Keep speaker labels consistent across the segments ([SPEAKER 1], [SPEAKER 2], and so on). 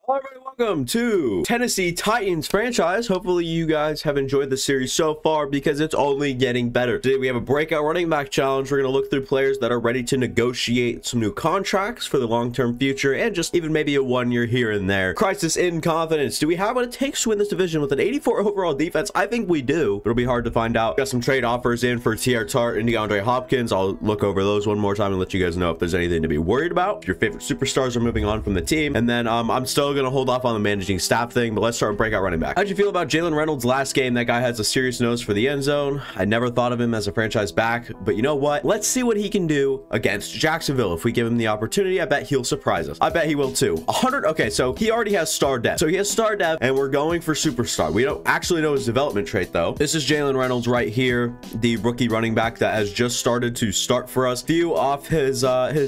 [SPEAKER 1] Hello everybody, welcome to Tennessee Titans franchise. Hopefully you guys have enjoyed the series so far because it's only getting better. Today we have a breakout running back challenge. We're going to look through players that are ready to negotiate some new contracts for the long-term future and just even maybe a 1 year here and there. Crisis in confidence. Do we have what it takes to win this division with an 84 overall defense? I think we do, but it'll be hard to find out. Got some trade offers in for T.R. Tart and DeAndre Hopkins. I'll look over those one more time and let you guys know if there's anything to be worried about. If your favorite superstars are moving on from the team. And then I'm still gonna hold off on the managing staff thing, but let's start with breakout running back. How'd you feel about Jalen Reynolds last game? That guy has a serious nose for the end zone. I never thought of him as a franchise back, but you know what? Let's see what he can do against Jacksonville. If we give him the opportunity, I bet he'll surprise us. I bet he will too. 100. Okay, so he already has star depth. So he has star depth, and we're going for superstar. We don't actually know his development trait though. This is Jalen Reynolds right here, the rookie running back that has just started to start for us. Few off his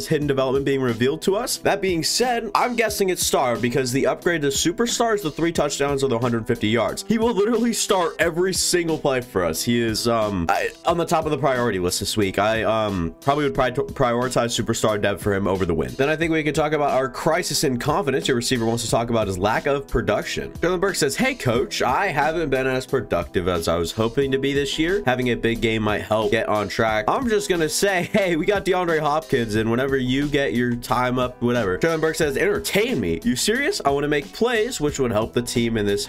[SPEAKER 1] hidden development being revealed to us. That being said, I'm guessing it's star because the upgrade to superstar is the 3 touchdowns or the 150 yards. He will literally start every single play for us. He is on the top of the priority list this week. I probably would prioritize superstar dev for him over the win. Then I think we can talk about our crisis in confidence. Your receiver wants to talk about his lack of production. Jalen Burke says, hey coach, I haven't been as productive as I was hoping to be this year. Having a big game might help get on track. I'm just gonna say, hey, we got DeAndre Hopkins, and whenever you get your time up, whatever. Jalen Burke says, entertain me. You serious? I want to make plays, which would help the team, and this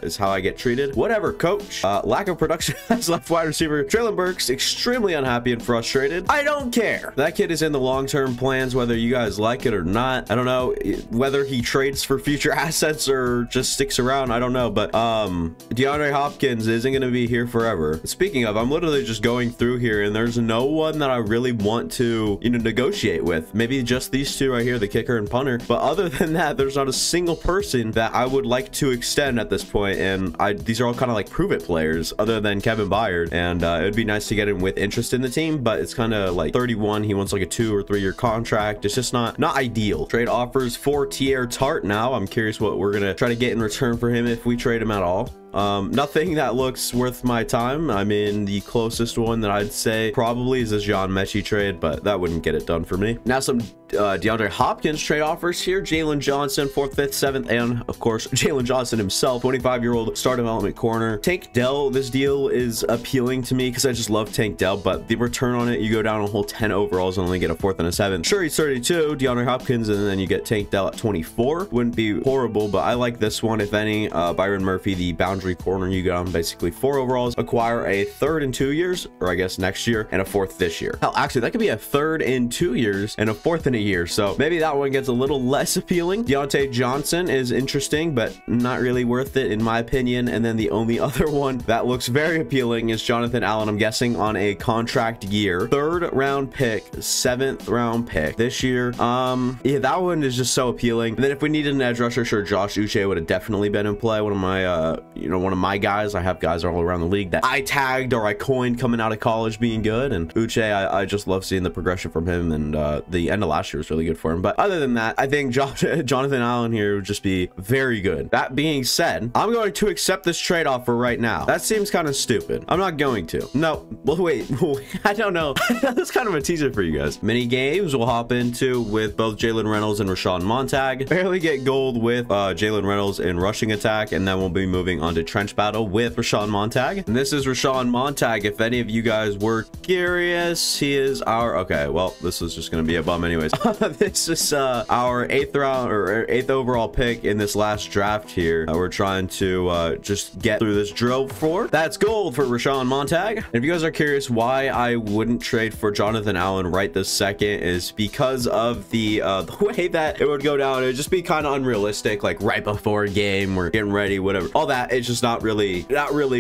[SPEAKER 1] is how I get treated. Whatever, coach. Lack of production as left wide receiver. Jalen Burke's extremely unhappy and frustrated. I don't care. That kid is in the long-term plans, whether you guys like it or not. I don't know whether he trades for future assets or just sticks around. I don't know, but DeAndre Hopkins isn't going to be here forever. Speaking of, I'm literally just going through here, and there's no one that I really want to, negotiate with. Maybe just these two right here, the kicker and punter. But other than that, there's not a single person that I would like to extend at this point, and these are all kind of like prove it players other than Kevin Byard, and it would be nice to get him with interest in the team, but it's kind of like 31. He wants like a 2 or 3 year contract. It's just not ideal. Trade offers for T.R. Tart now. I'm curious what we're gonna try to get in return for him if we trade him at all. Nothing that looks worth my time. I mean, the closest one that I'd say probably is this John Mechie trade, but that wouldn't get it done for me. Now some DeAndre Hopkins trade offers here. Jalen Johnson, 4th, 5th, 7th, and of course Jalen Johnson himself, 25-year-old star development corner. Tank Dell, this deal is appealing to me because I just love Tank Dell, but the return on it, you go down a whole 10 overalls and only get a 4th and a 7th. Sure, he's 32, DeAndre Hopkins, and then you get Tank Dell at 24. Wouldn't be horrible, but I like this one, if any. Byron Murphy, the boundary corner, you got him basically 4 overalls, acquire a 3rd in 2 years, or I guess next year, and a 4th this year. Hell, actually that could be a 3rd in 2 years and a 4th in a year, so maybe that one gets a little less appealing. Deontay Johnson is interesting, but not really worth it in my opinion. And then the only other one that looks very appealing is Jonathan Allen, I'm guessing on a contract year. 3rd round pick, 7th round pick this year. Yeah, that one is just so appealing. And then if we needed an edge rusher, sure, Josh Uche would have definitely been in play. One of my guys. I have guys all around the league that I tagged or I coined coming out of college being good, and Uche, I just love seeing the progression from him, and the end of last year was really good for him. But other than that, I think Jonathan Allen here would just be very good. That being said, I'm going to accept this trade offer right now. That seems kind of stupid. I'm not going to. No, well, wait, I don't know. That's kind of a teaser for you guys. Mini games we'll hop into with both Jalen Reynolds and Rashawn Montag. Barely get gold with Jalen Reynolds in rushing attack, and then we'll be moving on to trench battle with Rashawn Montag. And this is Rashawn Montag. If any of you guys were curious, he is our, okay, well, this is just going to be a bum anyways. This is our 8th round or 8th overall pick in this last draft here. We're trying to just get through this drill for. That's gold for Rashawn Montag. And if you guys are curious why I wouldn't trade for Jonathan Allen right this second, is because of the way that it would go down. It would just be kind of unrealistic, like right before a game, we're getting ready, whatever. All that, it's just not really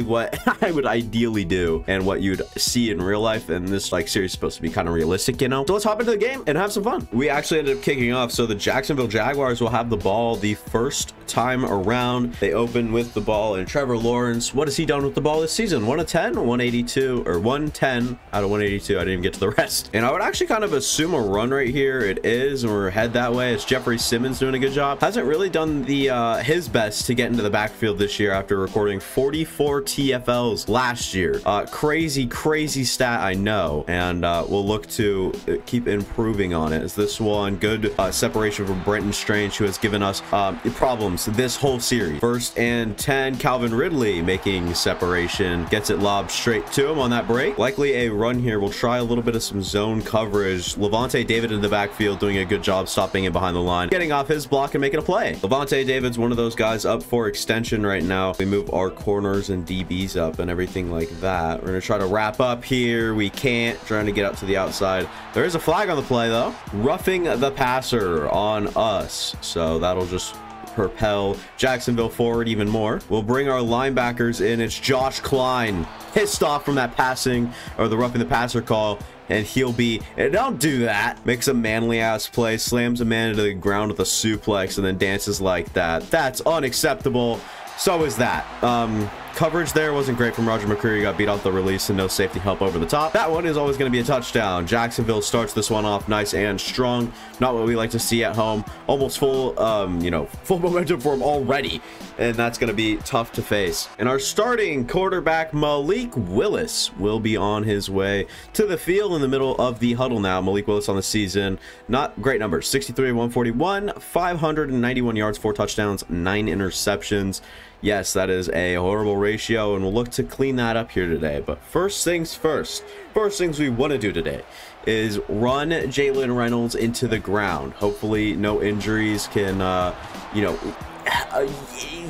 [SPEAKER 1] what I would ideally do and what you'd see in real life. And this like series is supposed to be kind of realistic, So let's hop into the game and have some fun. We actually ended up kicking off, so the Jacksonville Jaguars will have the ball the first time around. They open with the ball, and Trevor Lawrence, what has he done with the ball this season? 1 of 10, 182, or 110 out of 182. I didn't even get to the rest. And I would actually kind of assume a run right here. It is, and we're head that way. It's Jeffrey Simmons doing a good job. Hasn't really done the his best to get into the backfield this year after after recording 44 TFLs last year. Crazy stat, I know, and we'll look to keep improving on it. Is this one good? Separation from Brenton Strange, who has given us problems this whole series. 1st and 10, Calvin Ridley making separation, gets it lobbed straight to him on that break. Likely a run here. We'll try a little bit of some zone coverage. Levante David in the backfield doing a good job stopping it behind the line, getting off his block and making a play. Levante David's one of those guys up for extension right now. We move our corners and DBs up and everything like that. We're gonna try to wrap up here. We can't. Trying to get up to the outside. There is a flag on the play though. Roughing the passer on us, so that'll just propel Jacksonville forward even more. We'll bring our linebackers in. It's Josh Klein, pissed off from that passing or the roughing the passer call, and he'll be, and don't do that. Makes a manly ass play, slams a man into the ground with a suplex, and then dances like that. That's unacceptable. So is that. Coverage there wasn't great from Roger McCreary. Got beat off the release and no safety help over the top. That one is always going to be a touchdown. Jacksonville starts this one off nice and strong. Not what we like to see at home. Almost full, full momentum for him already. And that's going to be tough to face. And our starting quarterback, Malik Willis, will be on his way to the field in the middle of the huddle now. Malik Willis on the season. Not great numbers. 63, 141, 591 yards, 4 touchdowns, 9 interceptions. Yes, that is a horrible ratio, and we'll look to clean that up here today. But first things first, first things we want to do today is run Jalen Reynolds into the ground. Hopefully no injuries can,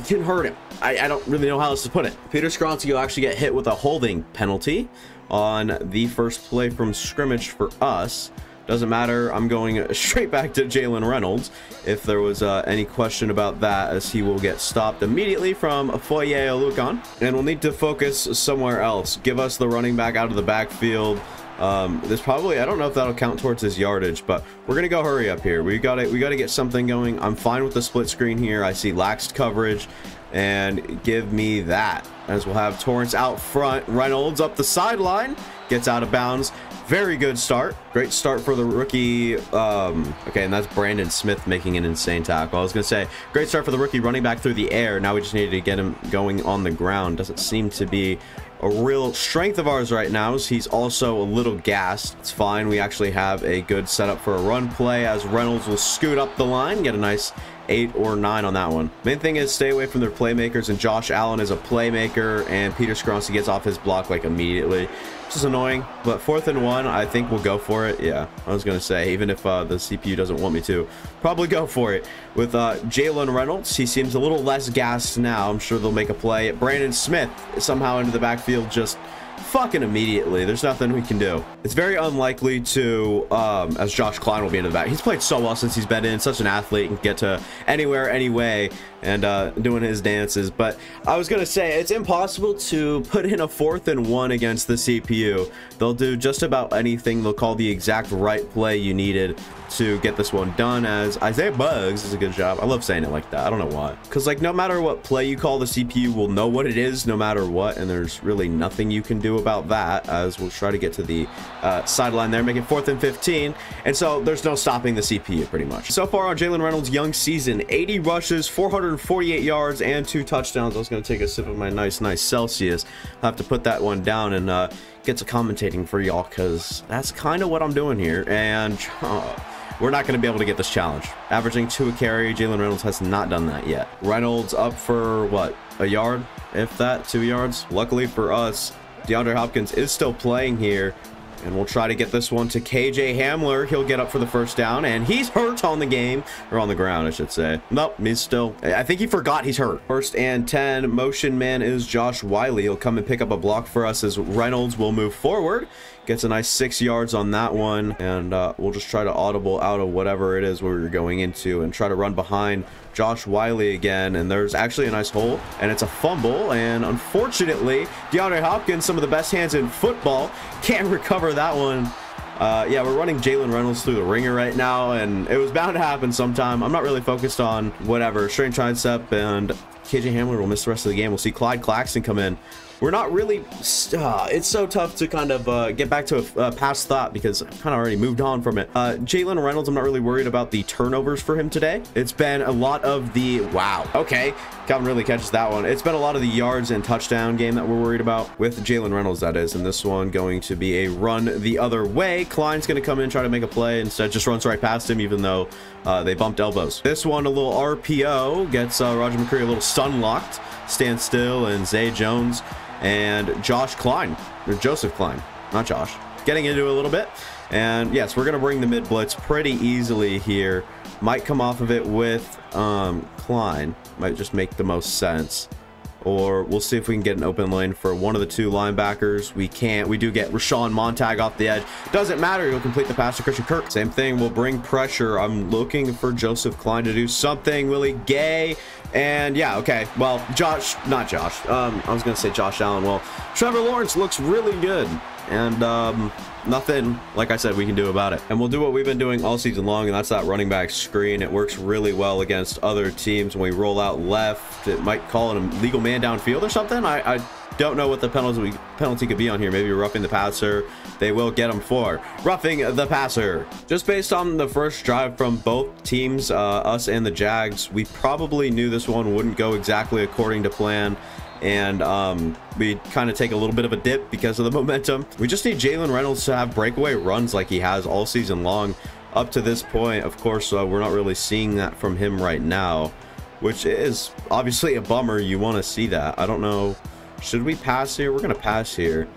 [SPEAKER 1] can hurt him. I don't really know how else to put it. Peter Skronsky will actually get hit with a holding penalty on the first play from scrimmage for us. Doesn't matter. I'm going straight back to Jalen Reynolds if there was any question about that, as he will get stopped immediately from Foye Oluokun. And we'll need to focus somewhere else. Give us the running back out of the backfield. There's probably, I don't know if that'll count towards his yardage, but we're gonna go hurry up here. We gotta get something going. I'm fine with the split screen here. I see laxed coverage, and give me that, as we'll have Torrance out front. Reynolds up the sideline, gets out of bounds. Very good start. Great start for the rookie. Okay, and that's Brandon Smith making an insane tackle. I was gonna say great start for the rookie running back through the air. Now we just needed to get him going on the ground. Doesn't seem to be a real strength of ours right now, as he's also a little gassed. It's fine. We actually have a good setup for a run play, as Reynolds will scoot up the line, get a nice 8 or 9 on that one. Main thing is stay away from their playmakers, and Josh Allen is a playmaker, and Peter Skronsky gets off his block like immediately, which is annoying. But 4th and 1, I think we'll go for it. Yeah, I was gonna say, even if the CPU doesn't want me to, probably go for it with Jalen Reynolds. He seems a little less gassed now. I'm sure they'll make a play. Brandon Smith somehow into the backfield, just fucking immediately. There's nothing we can do. It's very unlikely to, as Josh Klein will be into the back. He's played so well since he's been in, such an athlete, and get to anywhere, anyway, and doing his dances. But I was gonna say, it's impossible to put in a 4th and 1 against the CPU. They'll do just about anything. They'll call the exact right play you needed to get this one done, as Isaiah Buggs does a good job. I love saying it like that. I don't know why. Because, like, no matter what play you call, the CPU will know what it is no matter what, and there's really nothing you can do about that, as we'll try to get to the sideline there, make it 4th and 15, and so there's no stopping the CPU pretty much. So far on Jalen Reynolds' young season, 80 rushes, 448 yards, and 2 touchdowns. I was going to take a sip of my nice Celsius. I'll have to put that one down and get to commentating for y'all, because that's kind of what I'm doing here, and we're not going to be able to get this challenge. Averaging 2 a carry, Jalen Reynolds has not done that yet. Reynolds up for, what, a yard? If that, 2 yards? Luckily for us, DeAndre Hopkins is still playing here, and we'll try to get this one to KJ Hamler. He'll get up for the first down, and he's hurt on the game, or on the ground, I should say. Nope, he's still, I think he forgot he's hurt. 1st and 10, motion man is Josh Wiley. He'll come and pick up a block for us, as Reynolds will move forward. Gets a nice 6 yards on that one, and we'll just try to audible out of whatever it is we're going into and try to run behind Josh Wiley again. And there's actually a nice hole, and it's a fumble, and unfortunately DeAndre Hopkins, some of the best hands in football, can't recover that one. Yeah, we're running Jalen Reynolds through the ringer right now, and it was bound to happen sometime. I'm not really focused on whatever, straight tricep and KJ Hamler will miss the rest of the game. We'll see Clyde Claxton come in. We're not really, it's so tough to kind of get back to a past thought because I've kind of already moved on from it. Jalen Reynolds, I'm not really worried about the turnovers for him today. It's been a lot of the, wow, okay, Calvin really catches that one. It's been a lot of the yards and touchdown game that we're worried about with Jalen Reynolds, that is. And this one going to be a run the other way. Klein's going to come in, try to make a play. Instead, just runs right past him, even though they bumped elbows. This one, a little RPO, gets Roger McCreary a little stun locked, stand still, and Zay Jones and Josh Klein, or Joseph Klein, not Josh, getting into it a little bit. And yes, we're going to bring the mid blitz pretty easily here. Might come off of it with Klein. Might just make the most sense. Or we'll see if we can get an open lane for one of the two linebackers. We can't. We do get Rashawn Montag off the edge. Doesn't matter. He'll complete the pass to Christian Kirk. Same thing. We'll bring pressure. I'm looking for Joseph Klein to do something. Willie Gay. And yeah, okay. Well, not Josh. I was going to say Josh Allen. Well, Trevor Lawrence looks really good. And nothing, like I said, we can do about it. And we'll do what we've been doing all season long, and that's that running back screen. It works really well against other teams. When we roll out left, it might call it a legal man downfield or something. I don't know what the penalty could be on here. Maybe roughing the passer. They will get him for roughing the passer. Just based on the first drive from both teams, us and the Jags, we probably knew this one wouldn't go exactly according to plan. And we kind of take a little bit of a dip because of the momentum. We just need Jalen Reynolds to have breakaway runs like he has all season long up to this point. Of course, we're not really seeing that from him right now, which is obviously a bummer. You want to see that. I don't know. Should we pass here? We're going to pass here.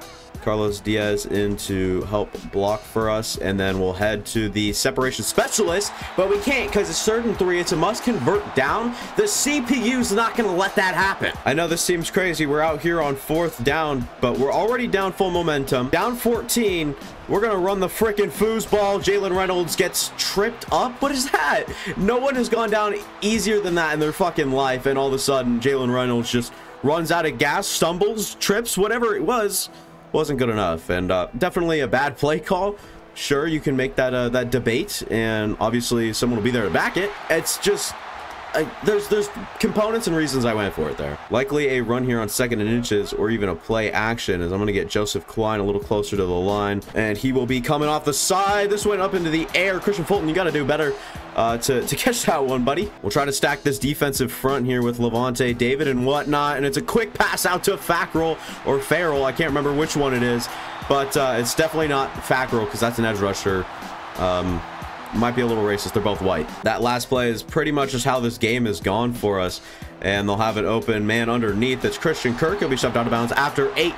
[SPEAKER 1] Carlos Diaz in to help block for us, and then we'll head to the separation specialist, but we can't because it's 3rd and 3. It's a must convert down. The CPU's not going to let that happen. I know this seems crazy. We're out here on 4th down, but we're already down full momentum. Down 14. We're going to run the frickin' foosball. Jalen Reynolds gets tripped up. What is that? No one has gone down easier than that in their fucking life, and all of a sudden, Jalen Reynolds just runs out of gas, stumbles, trips, whatever it was. Wasn't good enough, and definitely a bad play call. Sure, you can make that that debate, and obviously someone will be there to back it. It's just there's components and reasons I went for it there. Likely a run here on 2nd and inches, or even a play action, as I'm going to get Joseph Klein a little closer to the line, and he will be coming off the side. This went up into the air. Christian Fulton, you got to do better to catch that one, buddy. We'll try to stack this defensive front here with Levante David and whatnot, and it's a quick pass out to Fackrell or Farrell. I can't remember which one it is, but it's definitely not Fackrell because that's an edge rusher. Might be a little racist. They're both white. That last play is pretty much just how this game has gone for us, and they'll have an open man underneath. It's Christian Kirk. He'll be shoved out of bounds after 8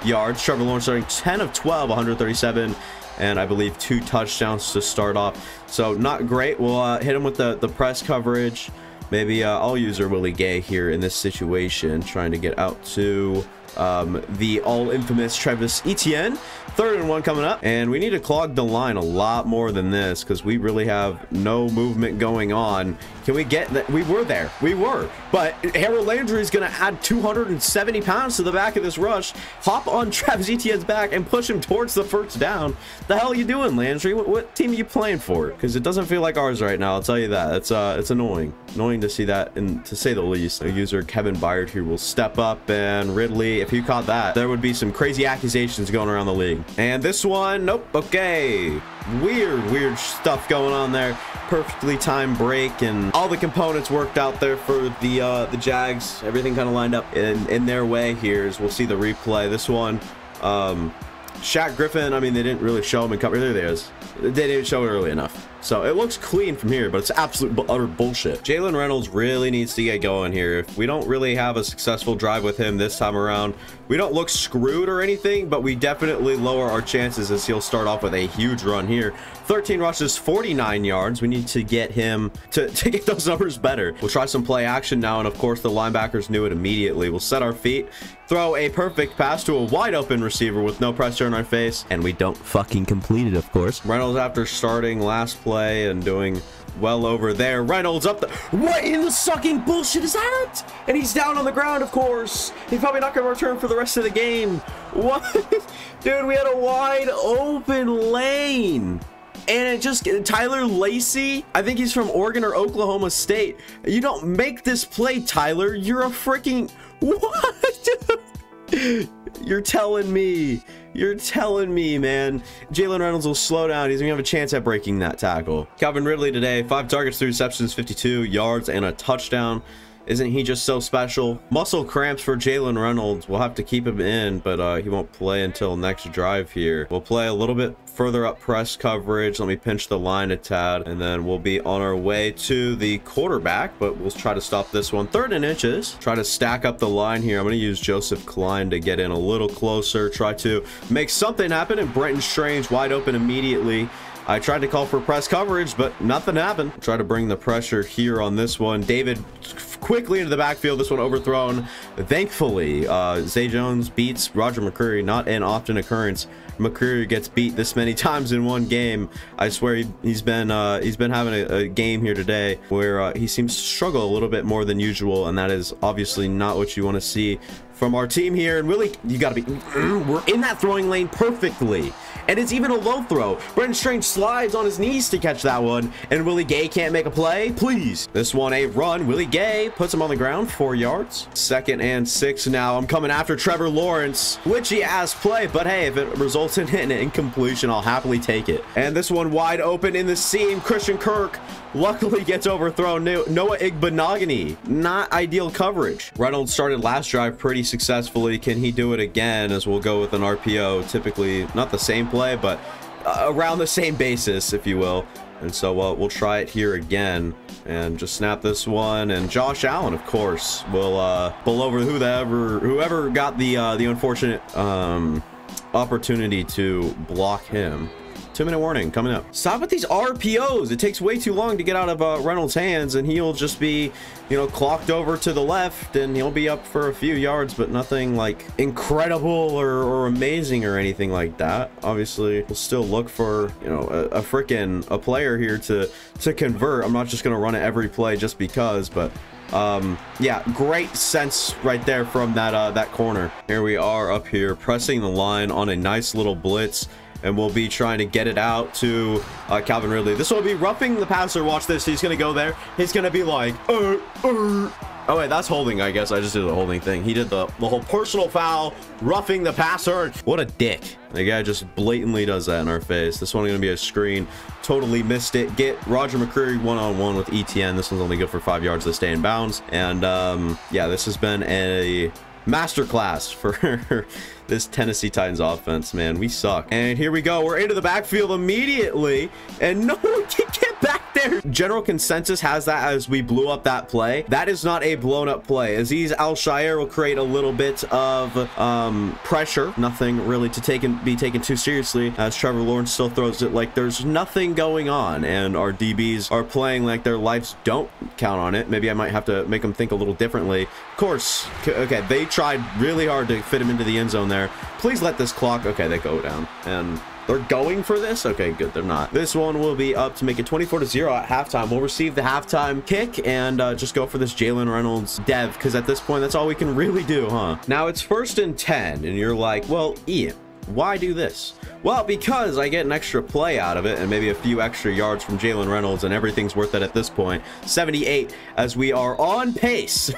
[SPEAKER 1] yards. Trevor Lawrence starting 10 of 12, 137, and I believe 2 touchdowns to start off. So not great. We'll hit him with the press coverage. Maybe I'll use our Willie Gay here in this situation, trying to get out to the all infamous Travis Etienne. 3rd and 1 coming up, and we need to clog the line a lot more than this because we really have no movement going on. Can we get that? We were, but Harold Landry is going to add 270 pounds to the back of this rush, hop on Travis Etienne's back and push him towards the 1st down. The hell are you doing, Landry? What team are you playing for? Because it doesn't feel like ours right now, I'll tell you that. It's annoying to see that, and to say the least. A user Kevin Byard here will step up, and Ridley, if you caught that, there would be some crazy accusations going around the league. And this one, nope. Okay, weird stuff going on there. Perfectly timed break, and all the components worked out there for the Jags. Everything kind of lined up in their way here. As we'll see the replay. This one, Shaq Griffin, I mean, they didn't really show him in cover. There it is. They didn't show it early enough. So it looks clean from here, but it's absolute utter bullshit. Jalen Reynolds really needs to get going here. If we don't really have a successful drive with him this time around, we don't look screwed or anything, but we definitely lower our chances as he'll start off with a huge run here. 13 rushes, 49 yards. We need to get him to get those numbers better. We'll try some play action now, and of course the linebackers knew it immediately. We'll set our feet, throw a perfect pass to a wide open receiver with no pressure on our face, and we don't fucking complete it, of course. Reynolds, after starting last play and doing well over there, Reynolds up the, what in the sucking bullshit is that? And he's down on the ground, of course. He's probably not going to return for the rest of the game. What? Dude, we had a wide open lane. And it just, Tyler Lacey, I think he's from Oregon or Oklahoma State. You don't make this play, Tyler. You're a freaking, what? You're telling me, man. Jalen Reynolds will slow down. He's gonna have a chance at breaking that tackle. Calvin Ridley today, 5 targets, 3 receptions, 52 yards, and a touchdown. Isn't he just so special? Muscle cramps for Jalen Reynolds. We'll have to keep him in, but he won't play until next drive here. We'll play a little bit further up press coverage. Let me pinch the line a tad, and then we'll be on our way to the quarterback, but we'll try to stop this one. 3rd and inches. Try to stack up the line here. I'm going to use Joseph Klein to get in a little closer. Try to make something happen, and Brenton Strange wide open immediately. I tried to call for press coverage, but nothing happened. Try to bring the pressure here on this one. David quickly into the backfield. This one overthrown. Thankfully, Zay Jones beats Roger McCreary. Not an often occurrence. McCreary gets beat this many times in one game. I swear he's been having a game here today where he seems to struggle a little bit more than usual, and that is obviously not what you want to see from our team here. And really, you got to be, we're in that throwing lane perfectly. And it's even a low throw. Brenton Strange slides on his knees to catch that one, and Willie Gay can't make a play. Please. This one a run. Willie Gay puts him on the ground, 4 yards. 2nd and 6 now. I'm coming after Trevor Lawrence. Witchy ass play, but hey, if it results in an incompletion, I'll happily take it. And this one wide open in the seam. Christian Kirk luckily gets overthrown. Noah Igbenogany. Not ideal coverage. Reynolds started last drive pretty successfully. Can he do it again? As we'll go with an RPO. Typically not the same play, but around the same basis, if you will. And so we'll try it here again and just snap this one. And Josh Allen, of course, will pull over whoever got the unfortunate opportunity to block him. 2-minute warning coming up. Stop with these RPOs. It takes way too long to get out of Reynolds' hands, and he'll just be, you know, clocked over to the left, and he'll be up for a few yards, but nothing like incredible or amazing or anything like that. Obviously, we'll still look for, you know, a player here to convert. I'm not just gonna run it every play just because, but yeah, great sense right there from that corner. Here we are up here pressing the line on a nice little blitz, and we'll be trying to get it out to Calvin Ridley. This will be roughing the passer. Watch this. He's going to go there. He's going to be like, oh wait, that's holding. I guess I just did the holding thing. He did the whole personal foul, roughing the passer. What a dick. The guy just blatantly does that in our face. This one's going to be a screen. Totally missed it. Get Roger McCreary one-on-one with ETN. This one's only good for 5 yards to stay in bounds. And yeah, this has been a masterclass for this Tennessee Titans offense, man. We suck. And here we go. We're into the backfield immediately, and no one can get back there. General consensus has that as we blew up that play. That is not a blown up play. Aziz Al-Shaair will create a little bit of pressure. Nothing really to be taken too seriously, as Trevor Lawrence still throws it like there's nothing going on, and our DBs are playing like their lives don't count on it. Maybe I might have to make them think a little differently. Of course, okay, they tried really hard to fit him into the end zone there. Please let this clock. Okay, they go down, and they're going for this. Okay, good. They're not. This one will be up to make it 24-0 at halftime. We'll receive the halftime kick and just go for this Jalen Reynolds dev, because at this point, that's all we can really do, huh? Now it's 1st and 10, and you're like, well, Ian, why do this? Well, because I get an extra play out of it and maybe a few extra yards from Jalen Reynolds, and everything's worth it at this point. 78 as we are on pace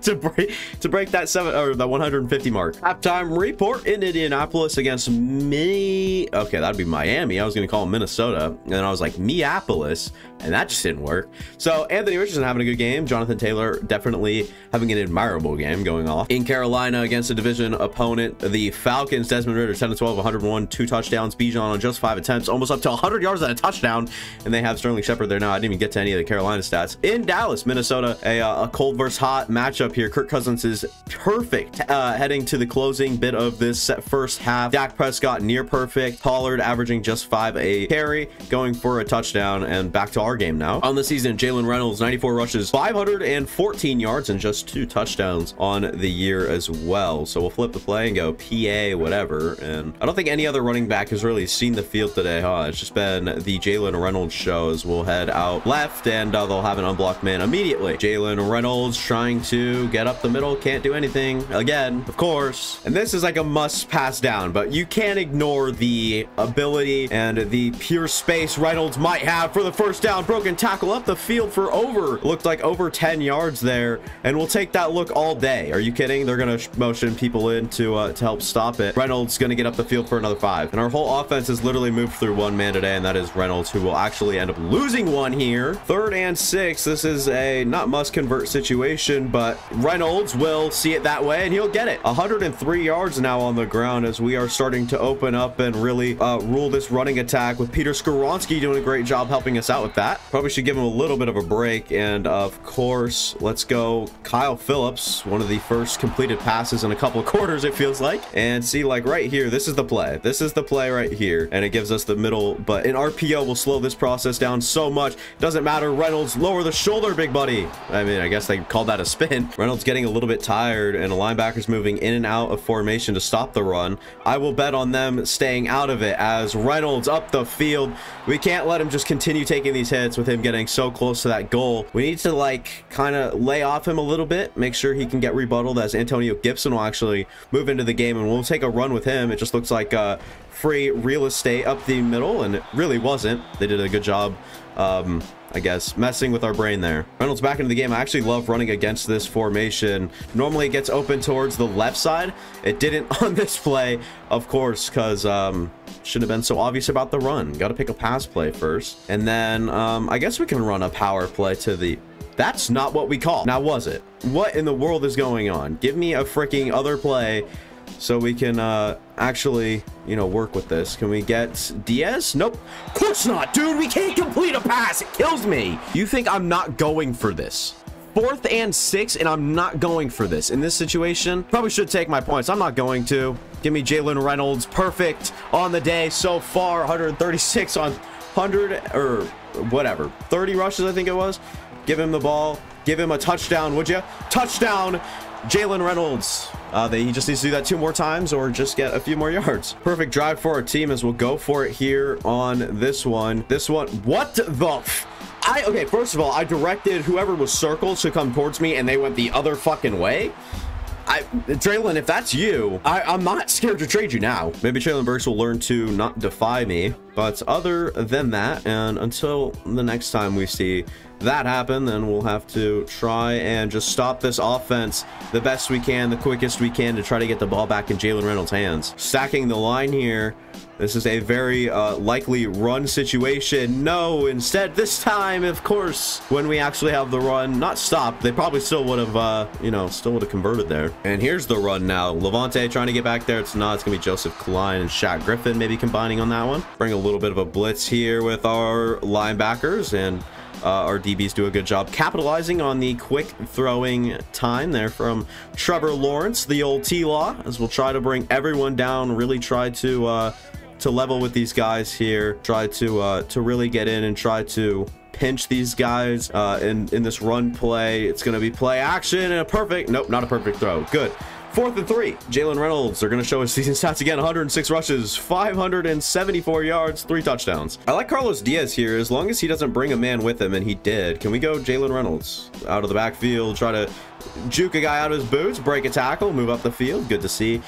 [SPEAKER 1] to break that 150 mark. Halftime report in Indianapolis against okay, that'd be Miami. I was gonna call them Minnesota, and then I was like Minneapolis, and that just didn't work. So Anthony Richardson having a good game. Jonathan Taylor definitely having an admirable game going off. In Carolina against a division opponent, the Falcons, Desmond Ridder 10-12, 101, 2 touchdowns. Bijan on just 5 attempts, almost up to 100 yards and a touchdown, and they have Sterling Shepard there now. I didn't even get to any of the Carolina stats. In Dallas, Minnesota, a cold versus hot matchup here. Kirk Cousins is perfect heading to the closing bit of this first half. Dak Prescott near perfect. Pollard averaging just 5 a carry, going for a touchdown. And back to our game now. On the season, Jalen Reynolds, 94 rushes, 514 yards, and just 2 touchdowns on the year as well. So we'll flip the play and go PA whatever, and I don't think any other running back quarterback has really seen the field today, huh? It's just been the Jalen Reynolds show as we'll head out left, and they'll have an unblocked man immediately. Jalen Reynolds trying to get up the middle, can't do anything again, of course. And this is like a must pass down, but you can't ignore the ability and the pure space Reynolds might have for the first down. Broken tackle up the field for looked like over 10 yards there, and we'll take that look all day. Are you kidding? They're gonna motion people in to help stop it. Reynolds gonna get up the field for another 5, and our whole offense has literally moved through one man today, and that is Reynolds, who will actually end up losing one here. 3rd and 6. This is a not must convert situation, but Reynolds will see it that way, and he'll get it. 103 yards now on the ground as we are starting to open up and really rule this running attack, with Peter Skoronski doing a great job helping us out with that. Probably should give him a little bit of a break. And of course, let's go Kyle Phillips, one of the first completed passes in a couple of quarters, it feels like. And see, like right here, this is the play. This is the play right here, and it gives us the middle, but an RPO will slow this process down so much. Doesn't matter. Reynolds, lower the shoulder, big buddy. I mean, I guess they called that a spin. Reynolds getting a little bit tired, and the linebackers moving in and out of formation to stop the run. I will bet on them staying out of it as Reynolds up the field. We can't let him just continue taking these hits with him getting so close to that goal. We need to like kind of lay off him a little bit, make sure he can get rebutted, as Antonio Gibson will actually move into the game, and we'll take a run with him. It just looks like free real estate up the middle, and it really wasn't. They did a good job, I guess, messing with our brain there. Reynolds back into the game. I actually love running against this formation. Normally it gets open towards the left side. It didn't on this play, of course, because shouldn't have been so obvious about the run. Got to pick a pass play first, and then I guess we can run a power play to the... That's not what we call. Now, was it? What in the world is going on? Give me a freaking other play so we can actually, you know, work with this. Can we get Diaz? Nope. Of course not, dude. We can't complete a pass. It kills me. You think I'm not going for this? 4th and 6, and I'm not going for this in this situation. Probably should take my points. I'm not going to. Give me Jalen Reynolds. Perfect on the day so far. 136 on 100 or whatever. 30 rushes, I think it was. Give him the ball. Give him a touchdown, would you? Touchdown, Jalen Reynolds. He just needs to do that 2 more times or just get a few more yards. Perfect drive for our team as we'll go for it here on this one. What the okay, first of all, I directed whoever was circled to come towards me, and they went the other fucking way. Traylon, if that's you, I'm not scared to trade you now. Maybe Traylon Burks will learn to not defy me. But other than that, and until the next time we see that happen, then we'll have to try and just stop this offense the best we can, the quickest we can, to try to get the ball back in Jalen Reynolds' hands. Stacking the line here. This is a very likely run situation. No, instead, this time, of course, when we actually have the run not stopped, they probably still would have, you know, still would have converted there. And here's the run now. Levante trying to get back there. It's not. It's going to be Joseph Klein and Shaq Griffin maybe combining on that one. Bring a little bit of a blitz here with our linebackers, and our DBs do a good job capitalizing on the quick throwing time there from Trevor Lawrence, the old T-Law, as we'll try to bring everyone down, really try to level with these guys here, try to really get in and try to pinch these guys in this run play. It's going to be play action and a perfect, nope, not a perfect throw. Good. 4th and 3. Jalen Reynolds are going to show his season stats again. 106 rushes, 574 yards, 3 touchdowns. I like Carlos Diaz here as long as he doesn't bring a man with him, and he did. Can we go Jalen Reynolds out of the backfield, try to juke a guy out of his boots, break a tackle, move up the field. Good to see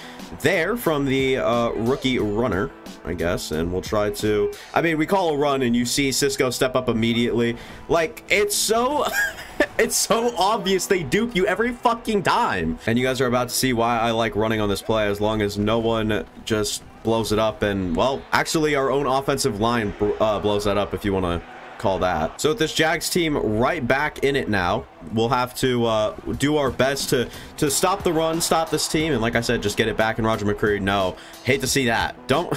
[SPEAKER 1] there from the rookie runner, I guess. And we'll try to, I mean, we call a run and you see Cisco step up immediately. Like, it's so it's so obvious they dupe you every fucking time. And you guys are about to see why I like running on this play, as long as no one just blows it up. And, well, actually our own offensive line blows that up, if you want to call that. So with this Jags team right back in it now, we'll have to do our best to stop the run, stop this team, and like I said, just get it back in Roger McCreary. No, hate to see that. Don't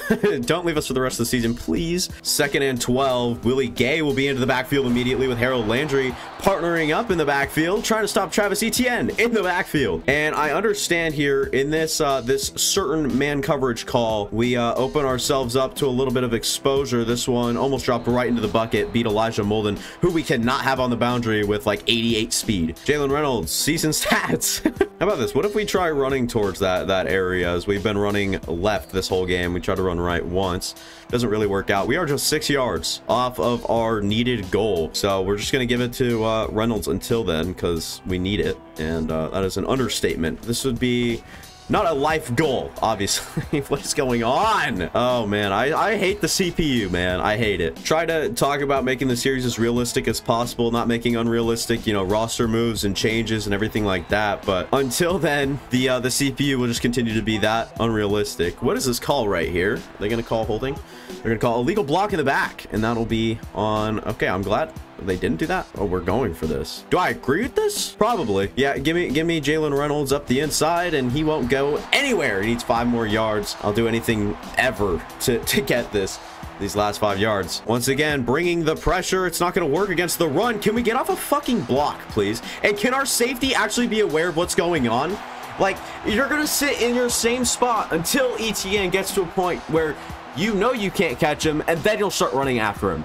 [SPEAKER 1] leave us for the rest of the season, please. 2nd and 12. Willie Gay will be into the backfield immediately with Harold Landry partnering up in the backfield, trying to stop Travis Etienne in the backfield. And I understand here in this this certain man coverage call, we open ourselves up to a little bit of exposure. This one almost dropped right into the bucket, beat Elijah Molden, who we cannot have on the boundary with like 88 speed. Jalen Reynolds, season stats. How about this? What if we try running towards that area, as we've been running left this whole game? We try to run right once. Doesn't really work out. We are just 6 yards off of our needed goal. So we're just going to give it to Reynolds until then, because we need it. And that is an understatement. This would be not a life goal, obviously. What is going on? Oh, man. I hate the CPU, man. I hate it. Try to talk about making the series as realistic as possible, not making unrealistic, you know, roster moves and changes and everything like that. But until then, the CPU will just continue to be that unrealistic. What is this call right here? Are they going to call holding? They're going to call illegal block in the back, and that'll be on. Okay, I'm glad they didn't do that. Oh, we're going for this. Do I agree with this? Probably. Yeah, give me Jalen Reynolds up the inside, and he won't go anywhere. He needs 5 more yards. I'll do anything ever to get these last 5 yards. Once again, bringing the pressure. It's not going to work against the run. Can we get off a fucking block, please? And can our safety actually be aware of what's going on? Like, you're going to sit in your same spot until ETN gets to a point where you know you can't catch him, and then you'll start running after him.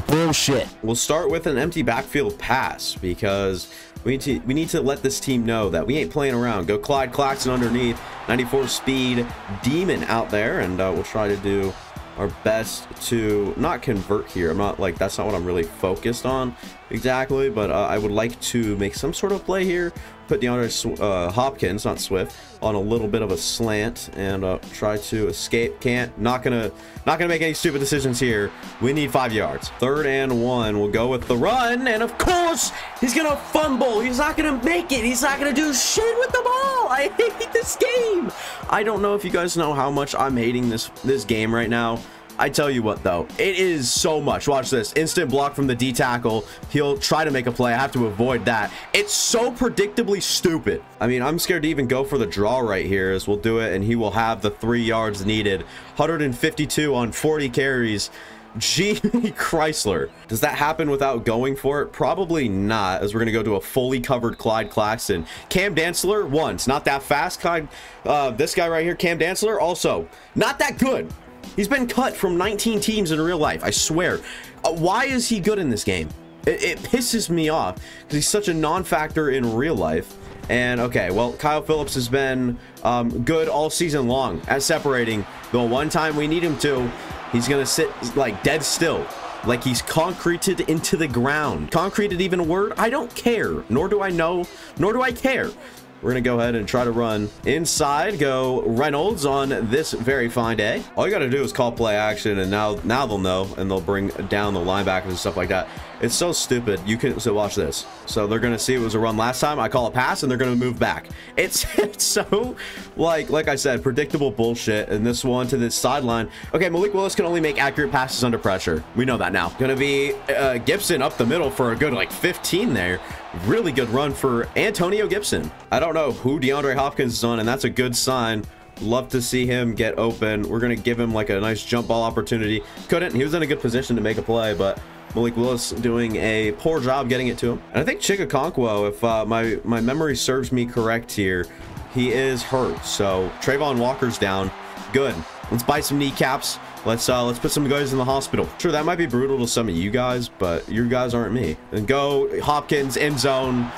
[SPEAKER 1] Bullshit. We'll start with an empty backfield pass, because we need to let this team know that we ain't playing around. Go Clyde Claxton underneath, 94 speed demon out there, and we'll try to do our best to not convert here. I'm not like, that's not what I'm really focused on exactly, but I would like to make some sort of play here. Put DeAndre Hopkins, not Swift, on a little bit of a slant and try to escape. Can't. Not gonna make any stupid decisions here. We need 5 yards. 3rd and 1. We'll go with the run, and of course he's gonna fumble. He's not gonna make it. He's not gonna do shit with the ball. I hate this game. I don't know if you guys know how much I'm hating this game right now. I tell you what, though, it is so much. Watch this. Instant block from the D tackle. He'll try to make a play. I have to avoid that. It's so predictably stupid. I mean, I'm scared to even go for the draw right here, as we'll do it, and he will have the 3 yards needed. 152 on 40 carries. Gee, Chrysler. Does that happen without going for it? Probably not, as we're going to go to a fully covered Clyde Claxton. Cam Dantzler, once. Not that fast. This guy right here, Cam Dantzler, also not that good. He's been cut from 19 teams in real life, I swear. Why is he good in this game? It pisses me off, because he's such a non-factor in real life. And, okay, well, Kyle Phillips has been good all season long at separating. The one time we need him to, he's going to sit, like, dead still. Like he's concreted into the ground. Concreted even a word? I don't care. Nor do I know, nor do I care. We're going to go ahead and try to run inside. Go Reynolds on this very fine day. All you got to do is call play action, and now they'll know, and they'll bring down the linebackers and stuff like that. It's so stupid. So watch this. So they're going to see it was a run last time. I call a pass, and they're going to move back. It's so, like I said, predictable bullshit. And this one to this sideline. Okay, Malik Willis can only make accurate passes under pressure. We know that now. Going to be Gibson up the middle for a good, like, 15 there. Really good run for Antonio Gibson. I don't know who DeAndre Hopkins is on, and that's a good sign. Love to see him get open. We're going to give him like a nice jump ball opportunity. Couldn't. He was in a good position to make a play, but Malik Willis doing a poor job getting it to him. And I think Chigakonkwo, if my memory serves me correct here, he is hurt. So Trayvon Walker's down. Good. Let's buy some kneecaps. Let's put some guys in the hospital. Sure, that might be brutal to some of you guys, but you guys aren't me. And go Hopkins, end zone,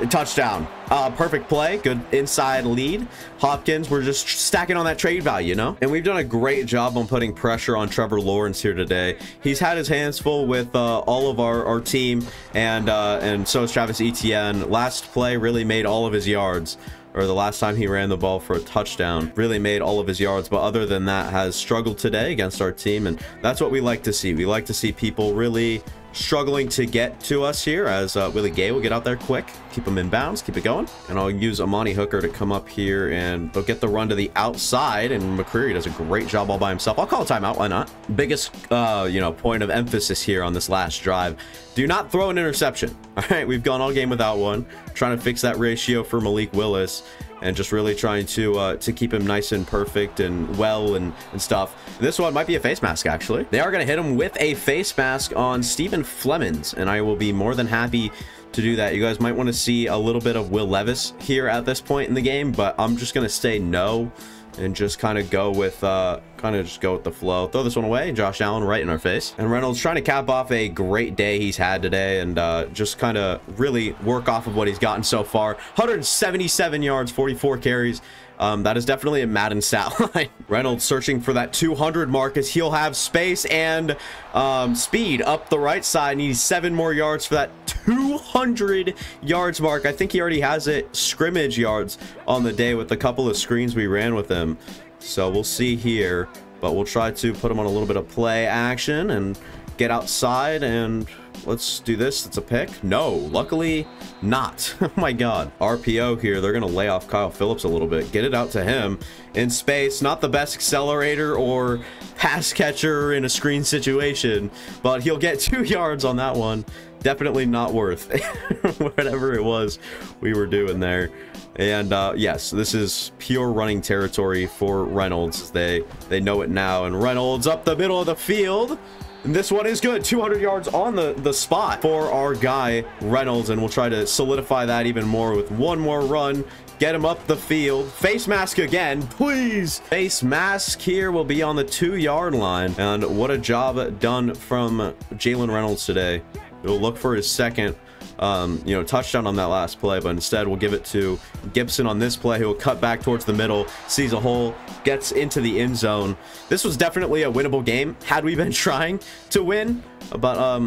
[SPEAKER 1] touchdown. Perfect play. Good inside lead. Hopkins, we're just stacking on that trade value, you know? And we've done a great job on putting pressure on Trevor Lawrence here today. He's had his hands full with all of our team, and so is Travis Etienne. Last play really made all of his yards. Or the last time he ran the ball for a touchdown, really made all of his yards, but other than that has struggled today against our team, and that's what we like to see. We like to see people really struggling to get to us here, as Willie Gay will get out there quick, keep him in bounds, keep it going, and I'll use Amani Hooker to come up here, and they'll get the run to the outside, and McCreary does a great job all by himself. I'll call a timeout, why not? Biggest point of emphasis here on this last drive: do not throw an interception. All right, we've gone all game without one, trying to fix that ratio for Malik Willis, and just really trying to keep him nice and perfect and well and stuff. This one might be a face mask, actually. They are going to hit him with a face mask on Stephen Flemons, and I will be more than happy to do that. You guys might want to see a little bit of Will Levis here at this point in the game, but I'm just going to say no, and just kind of go with the flow. Throw this one away. Josh Allen right in our face. And Reynolds trying to cap off a great day he's had today, and just kind of really work off of what he's gotten so far. 177 yards, 44 carries. That is definitely a Madden stat line. Reynolds searching for that 200 mark as he'll have space and speed up the right side. Needs 7 more yards for that 200 yards mark. I think he already has it scrimmage yards on the day with a couple of screens we ran with him. So we'll see here, but we'll try to put him on a little bit of play action and get outside, and let's do this. It's a pick. No, luckily not. Oh my god. RPO here. They're gonna lay off Kyle Phillips a little bit, get it out to him in space. Not the best accelerator or pass catcher in a screen situation, but he'll get 2 yards on that one. Definitely not worth whatever it was we were doing there. And yes, this is pure running territory for Reynolds. They know it now. And Reynolds up the middle of the field. And this one is good. 200 yards on the spot for our guy Reynolds, and we'll try to solidify that even more with one more run. Get him up the field. Face mask again, please. Face mask here will be on the 2-yard line. And what a job done from Jalen Reynolds today. We'll look for his second touchdown on that last play, but instead we'll give it to Gibson on this play. He'll cut back towards the middle, sees a hole, gets into the end zone. This was definitely a winnable game had we been trying to win, but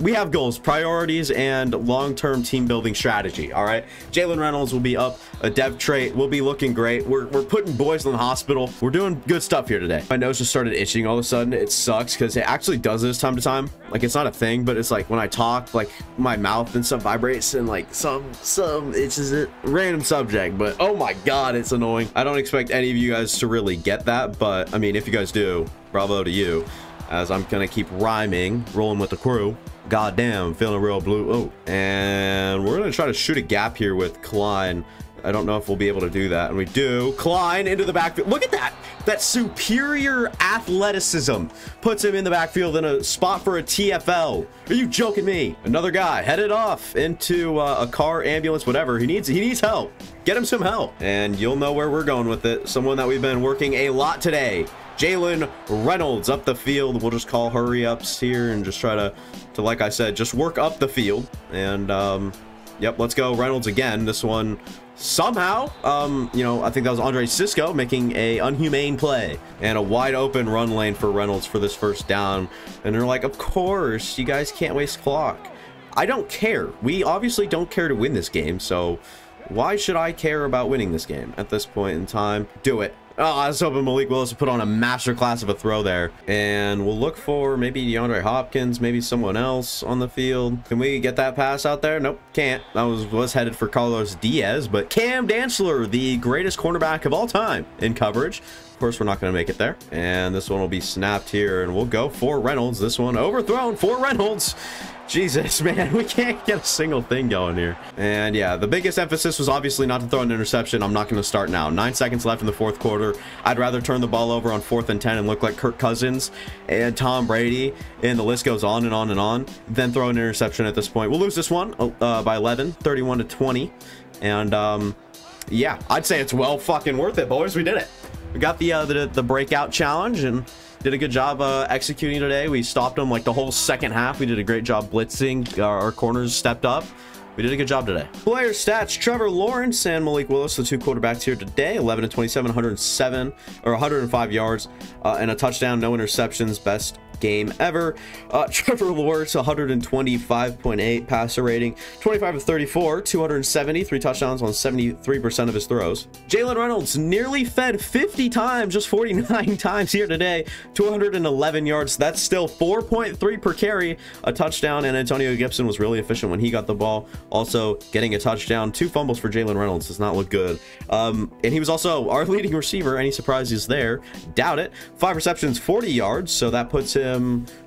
[SPEAKER 1] we have goals, priorities, and long-term team building strategy. All right, Jalen Reynolds will be up a dev trait. We'll be looking great. We're putting boys in the hospital. We're doing good stuff here today. My nose just started itching all of a sudden. It sucks because it actually does this time to time. Like, it's not a thing, but it's like when I talk, like my mouth and stuff vibrates, and like some itches. It random subject, but oh my god, it's annoying. I don't expect any of you guys to really get that, but I mean, if you guys do, bravo to you, as I'm gonna keep rhyming, rolling with the crew. Goddamn, feeling real blue. Oh, and we're gonna try to shoot a gap here with Klein. I don't know if we'll be able to do that, and we do. Klein into the backfield. Look at that. That superior athleticism puts him in the backfield in a spot for a TFL. Are you joking me? Another guy headed off into a car, ambulance, whatever. He needs help. Get him some help, and you'll know where we're going with it. Someone that we've been working a lot today. Jalen Reynolds up the field. We'll just call hurry ups here and just try to like I said, just work up the field. And yep, let's go Reynolds again. This one somehow, I think that was Andre Sisco making a unhumane play and a wide open run lane for Reynolds for this first down. And they're like, of course, you guys can't waste clock. I don't care. We obviously don't care to win this game, so why should I care about winning this game at this point in time? Do it. Oh, I was hoping Malik Willis would put on a masterclass of a throw there. And we'll look for maybe DeAndre Hopkins, maybe someone else on the field. Can we get that pass out there? Nope, can't. That was headed for Carlos Diaz, but Cam Dantzler, the greatest cornerback of all time in coverage. Of course, we're not going to make it there. And this one will be snapped here, and we'll go for Reynolds. This one overthrown for Reynolds. Jesus, man, we can't get a single thing going here. And yeah, the biggest emphasis was obviously not to throw an interception. I'm not going to start now. 9 seconds left in the fourth quarter. I'd rather turn the ball over on 4th and 10 and look like Kirk Cousins and Tom Brady, and the list goes on and on and on, than throw an interception at this point. We'll lose this one by 11, 31-20. And yeah, I'd say it's well fucking worth it, boys. We did it. We got the breakout challenge and did a good job executing today. We stopped them like the whole second half. We did a great job blitzing. Our corners stepped up. We did a good job today. Player stats: Trevor Lawrence and Malik Willis, the 2 quarterbacks here today. 11-27, 105 yards and a touchdown, no interceptions. Best game ever. Trevor Lawrence, 125.8 passer rating, 25-34, 270, 3 touchdowns on 73% of his throws. Jalen Reynolds nearly fed 50 times, just 49 times here today, 211 yards. That's still 4.3 per carry, a touchdown, and Antonio Gibson was really efficient when he got the ball, also getting a touchdown. 2 fumbles for Jalen Reynolds does not look good. And he was also our leading receiver. Any surprises there? Doubt it. 5 receptions, 40 yards, so that puts him,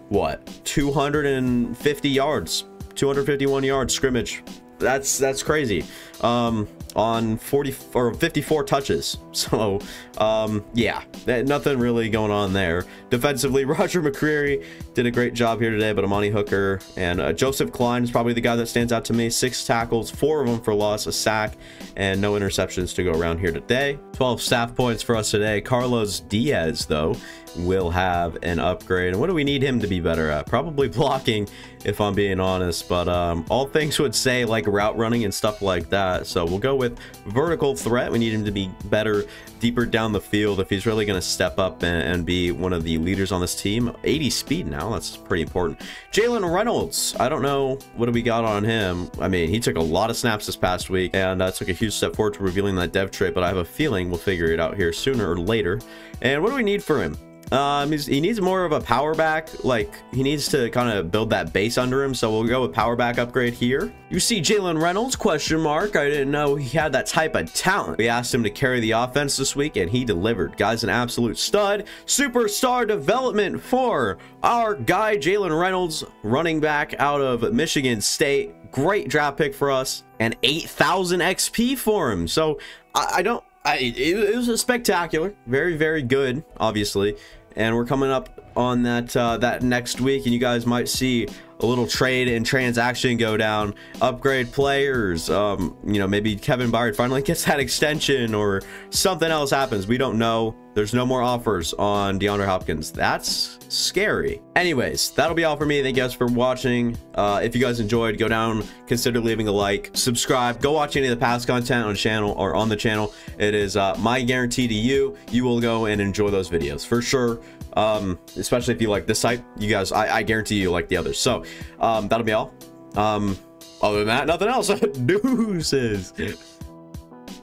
[SPEAKER 1] what, 250 yards, 251 yards scrimmage That's crazy. On 40 or 54 touches. So yeah, nothing really going on there. Defensively, Roger McCreary did a great job here today, but Amani Hooker and Joseph Klein is probably the guy that stands out to me. 6 tackles, 4 of them for loss, a sack, and no interceptions to go around here today. 12 staff points for us today. Carlos Diaz, though, will have an upgrade. And what do we need him to be better at? Probably blocking, if I'm being honest, but all things would say like route running and stuff like that. So we'll go with vertical threat. We need him to be better, deeper down the field if he's really going to step up and be one of the leaders on this team. 80 speed now, that's pretty important. Jalen Reynolds, I don't know what do we got on him. I mean, he took a lot of snaps this past week and took a huge step forward to revealing that dev trait, but I have a feeling we'll figure it out here sooner or later. And what do we need for him? He needs more of a power back. Like, he needs to kind of build that base under him, so we'll go with power back upgrade here. You see Jalen Reynolds, question mark. I didn't know he had that type of talent. We asked him to carry the offense this week, and he delivered. Guy's an absolute stud. Superstar development for our guy Jalen Reynolds, running back out of Michigan State. Great draft pick for us, and 8,000 XP for him. So it was a spectacular, very, very good, obviously. And we're coming up on that next week, and you guys might see a little trade and transaction go down. Upgrade players, you know, maybe Kevin Byard finally gets that extension or something else happens. We don't know. There's no more offers on DeAndre Hopkins. That's scary. Anyways, that'll be all for me. Thank you guys for watching. If you guys enjoyed, go down, consider leaving a like, subscribe, go watch any of the past content on the channel or on the channel. It is my guarantee to you, you will go and enjoy those videos for sure. Especially if you like this type, you guys, I guarantee you like the others. So that'll be all. Other than that, nothing else. Deuces.